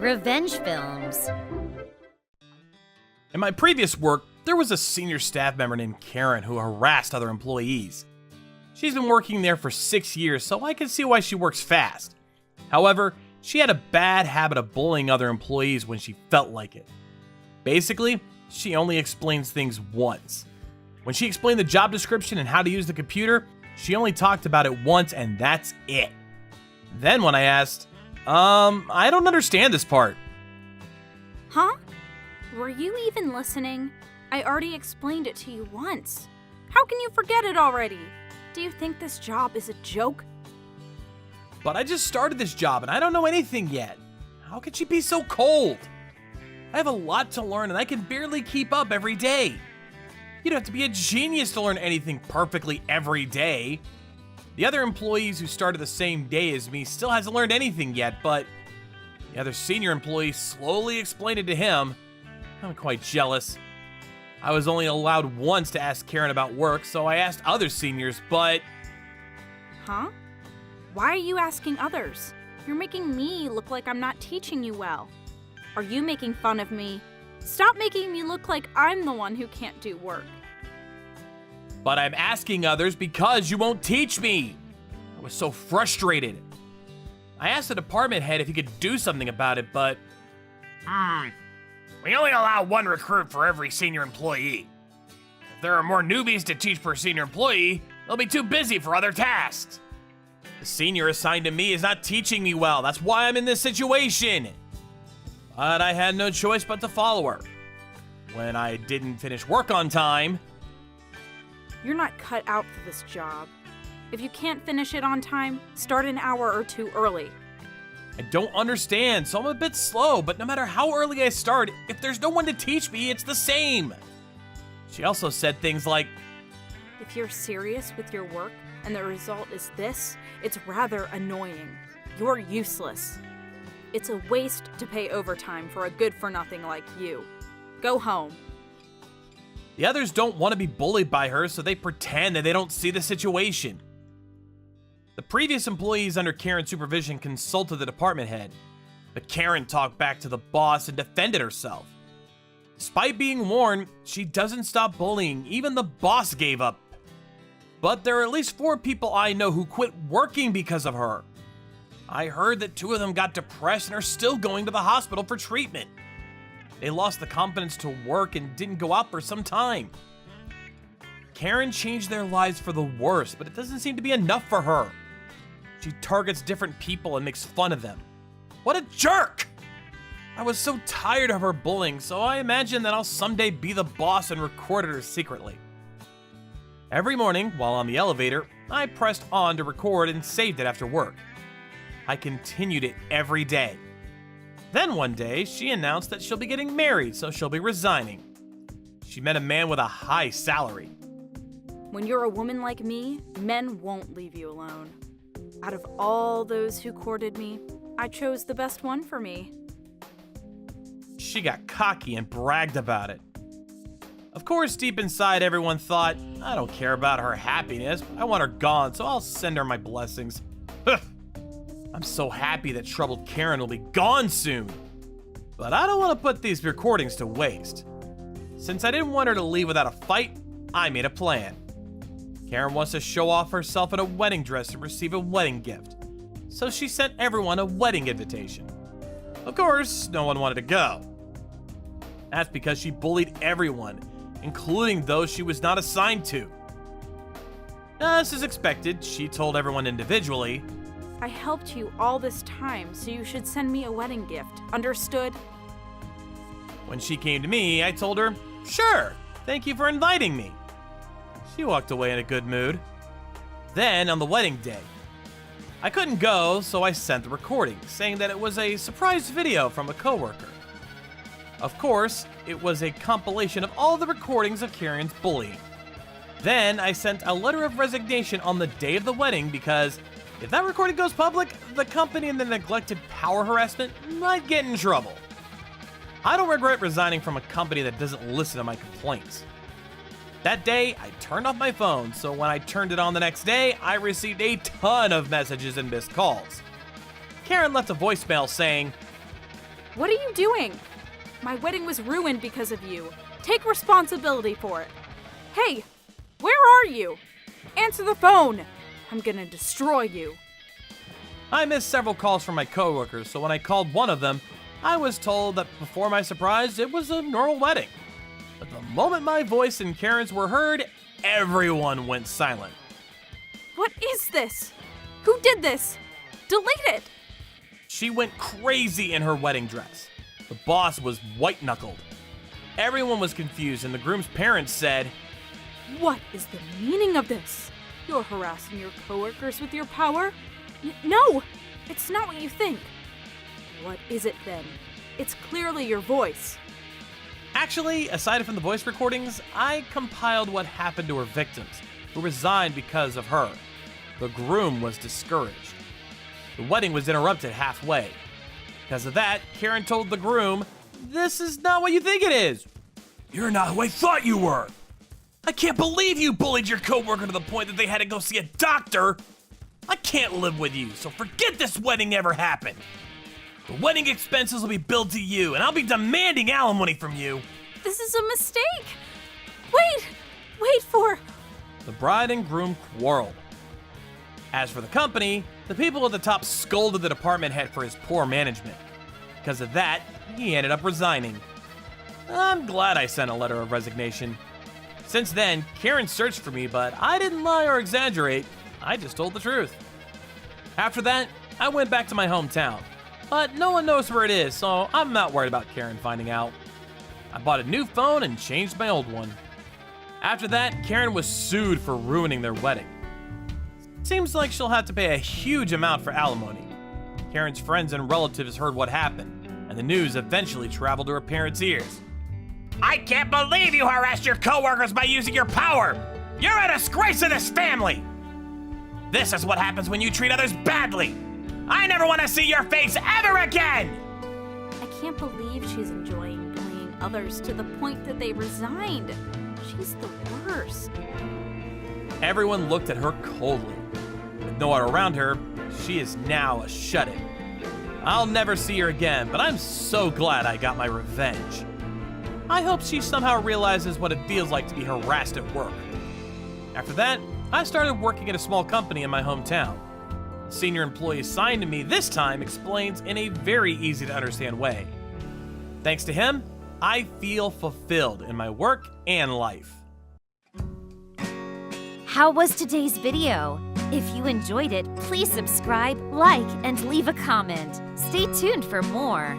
Revenge films. In my previous work, there was a senior staff member named Karen who harassed other employees. She's been working there for 6 years, so I can see why she works fast. However, she had a bad habit of bullying other employees when she felt like it. Basically, she only explains things once. When she explained the job description and how to use the computer, she only talked about it once and that's it. Then when I asked, I don't understand this part. Huh? Were you even listening? I already explained it to you once. How can you forget it already? Do you think this job is a joke? But I just started this job and I don't know anything yet. How could she be so cold? I have a lot to learn and I can barely keep up every day. You'd have to be a genius to learn anything perfectly every day. The other employees who started the same day as me still hasn't learned anything yet, but the other senior employee slowly explained it to him. I'm quite jealous. I was only allowed once to ask Karen about work, so I asked other seniors, but... Huh? Why are you asking others? You're making me look like I'm not teaching you well. Are you making fun of me? Stop making me look like I'm the one who can't do work. But I'm asking others because you won't teach me. I was so frustrated. I asked the department head if he could do something about it, but... We only allow one recruit for every senior employee. If there are more newbies to teach per senior employee, they'll be too busy for other tasks. The senior assigned to me is not teaching me well. That's why I'm in this situation. But I had no choice but to follow her. When I didn't finish work on time... You're not cut out for this job. If you can't finish it on time, start an hour or two early. I don't understand, so I'm a bit slow, but no matter how early I start, if there's no one to teach me, it's the same. She also said things like, If you're serious with your work and the result is this, it's rather annoying. You're useless. It's a waste to pay overtime for a good-for-nothing like you. Go home. The others don't want to be bullied by her, so they pretend that they don't see the situation. The previous employees under Karen's supervision consulted the department head, but Karen talked back to the boss and defended herself. Despite being warned, she doesn't stop bullying. Even the boss gave up. But there are at least 4 people I know who quit working because of her. I heard that 2 of them got depressed and are still going to the hospital for treatment. They lost the confidence to work and didn't go out for some time. Karen changed their lives for the worse, but it doesn't seem to be enough for her. She targets different people and makes fun of them. What a jerk! I was so tired of her bullying, so I imagine that I'll someday be the boss and recorded her secretly. Every morning, while on the elevator, I pressed on to record and saved it after work. I continued it every day. Then one day, she announced that she'll be getting married, so she'll be resigning. She met a man with a high salary. When you're a woman like me, men won't leave you alone. Out of all those who courted me, I chose the best one for me. She got cocky and bragged about it. Of course, deep inside, everyone thought, I don't care about her happiness. I want her gone, so I'll send her my blessings. I'm so happy that troubled Karen will be gone soon. But I don't want to put these recordings to waste. Since I didn't want her to leave without a fight, I made a plan. Karen wants to show off herself in a wedding dress and receive a wedding gift. So she sent everyone a wedding invitation. Of course, no one wanted to go. That's because she bullied everyone, including those she was not assigned to. As is expected, she told everyone individually, I helped you all this time, so you should send me a wedding gift. Understood? When she came to me, I told her, sure, thank you for inviting me. She walked away in a good mood. Then, on the wedding day, I couldn't go, so I sent the recording, saying that it was a surprise video from a coworker. Of course, it was a compilation of all the recordings of Karen's bullying. Then, I sent a letter of resignation on the day of the wedding because if that recording goes public, the company and the neglected power harassment might get in trouble. I don't regret resigning from a company that doesn't listen to my complaints. That day, I turned off my phone, so when I turned it on the next day, I received a ton of messages and missed calls. Karen left a voicemail saying, What are you doing? My wedding was ruined because of you. Take responsibility for it. Hey, where are you? Answer the phone. I'm gonna destroy you. I missed several calls from my coworkers, so when I called one of them, I was told that before my surprise, it was a normal wedding. But the moment my voice and Karen's were heard, everyone went silent. What is this? Who did this? Delete it. She went crazy in her wedding dress. The boss was white-knuckled. Everyone was confused, and the groom's parents said, What is the meaning of this? You're harassing your coworkers with your power? No, it's not what you think. What is it then? It's clearly your voice. Actually, aside from the voice recordings, I compiled what happened to her victims, who resigned because of her. The groom was discouraged. The wedding was interrupted halfway. Because of that, Karen told the groom, "This is not what you think it is. You're not who I thought you were. I can't believe you bullied your coworker to the point that they had to go see a doctor. I can't live with you, so forget this wedding ever happened. The wedding expenses will be billed to you, and I'll be demanding alimony from you." This is a mistake. Wait for... The bride and groom quarreled. As for the company, the people at the top scolded the department head for his poor management. Because of that, he ended up resigning. I'm glad I sent a letter of resignation. Since then, Karen searched for me, but I didn't lie or exaggerate. I just told the truth. After that, I went back to my hometown. But no one knows where it is, so I'm not worried about Karen finding out. I bought a new phone and changed my old one. After that, Karen was sued for ruining their wedding. Seems like she'll have to pay a huge amount for alimony. Karen's friends and relatives heard what happened, and the news eventually traveled to her parents' ears. "I can't believe you harassed your coworkers by using your power! You're a disgrace to this family! This is what happens when you treat others badly! I never want to see your face ever again!" I can't believe she's enjoying bullying others to the point that they resigned. She's the worst. Everyone looked at her coldly. With no one around her, she is now a shut-in. I'll never see her again, but I'm so glad I got my revenge. I hope she somehow realizes what it feels like to be harassed at work. After that, I started working at a small company in my hometown. The senior employee assigned to me this time explains in a very easy-to-understand way. Thanks to him, I feel fulfilled in my work and life. How was today's video? If you enjoyed it, please subscribe, like, and leave a comment. Stay tuned for more.